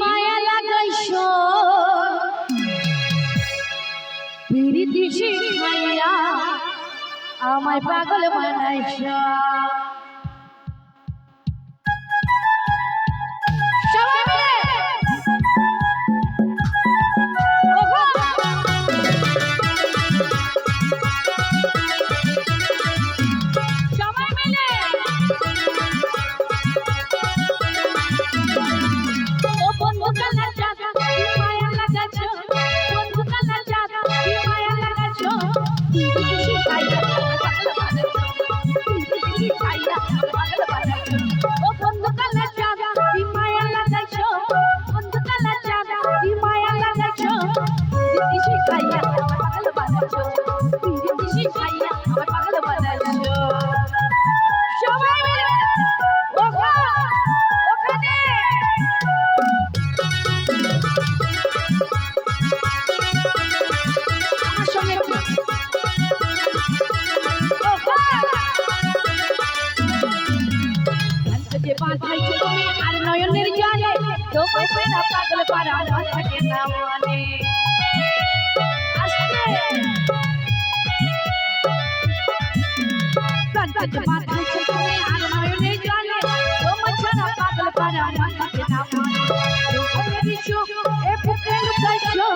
মায়া লাগাইছ পিরিতি শিখাইয়া আমায় পাগল বানাইছ নয়নের জালে তোমায় পেরা পাগল পারা থাকে না মনে আস্তে কাঁদতে মাথায় তুমি আর নয়নের জালে তোমায় পেরা পাগল পারা থাকে না মনে যৌবনের সুখ এ বুকে লুকাইছো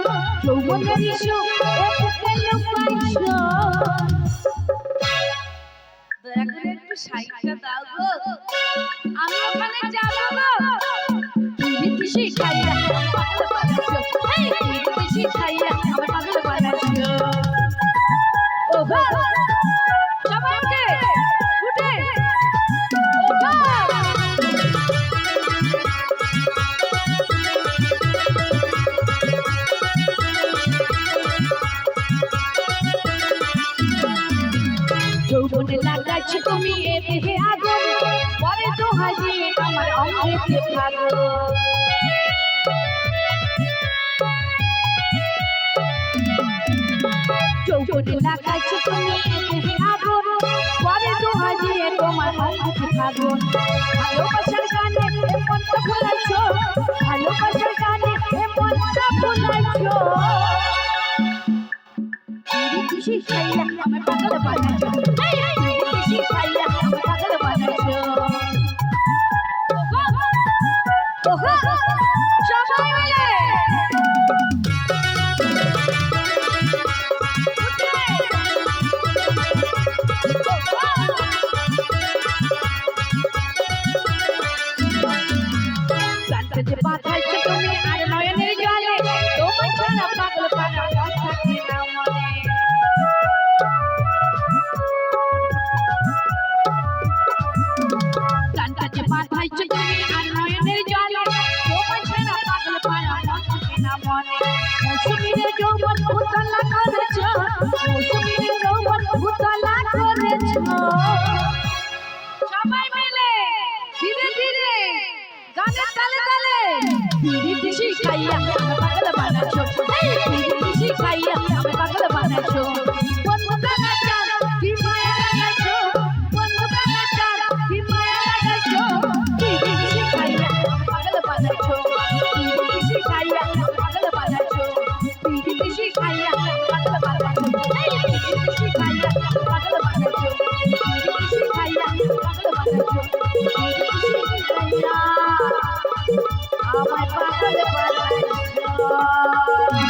যৌবনের সুখ এ বুকে লুকাইছো দয়া করে একটু সাইডটা দাও গো আমি ওখানে যাব গো পিরিতি শিখাইয়া পাগল বানাইছো এই পিরিতি শিখাইয়া আমার পাগল বানাইছো ও গো সবাইকে উঠে ও গো যৌবনে লাগাইছো তুমি এ দেহে আগুন পরে তো হাজি আমার অমৃতে ভাগো যৌবনে লাগাইছো তুমি এ দেহে আগুন পরে তো হাজি তোমার অমৃতে ভাগো ভালোবাসার গানে এ মনটা ভুলাইছো ভালোবাসার গানে এ মনটা ভুলাইছো পিরিতি শিখাইয়া আমার পাগল বানাইছো পিরিতি শিখাইয়া আমার পাগল বানাইছো ওহো সবাই মিলে কাঁদতে বাঁধাইছো তুমি আর নয়নের জলে তোমায় ছাড়া পাগল পারা থাকে না মনে কাঁদতে বাঁধাইছো তুমি আর নয়নের জলে তোমায় ছাড়া পাগল পারা থাকে না মনে মৌসুমীর যৌবন উতলা করেছো মৌসুমীর যৌবন উতলা করেছো সবাই মিলে ধীরে ধীরে গানের তালে তালে পিরিতি শিখাইয়া আমার পাগল বানাইছো এই পিরিতি শিখাইয়া আমার পাগল বানাইছো বন্ধু কানাচা কি মায়া লাগাইছো বন্ধু কানাচা কি মায়া লাগাইছো পিরিতি শিখাইয়া আমার পাগল বানাইছো পিরিতি শিখাইয়া আমার পাগল বানাইছো পিরিতি শিখাইয়া আমার পাগল বানাইছো এই পিরিতি শিখাইয়া আমার পাগল বানাইছো পিরিতি শিখাইয়া আমার পাগল বানাইছো পিরিতি শিখাইয়া আমায় পাগল বানাইছো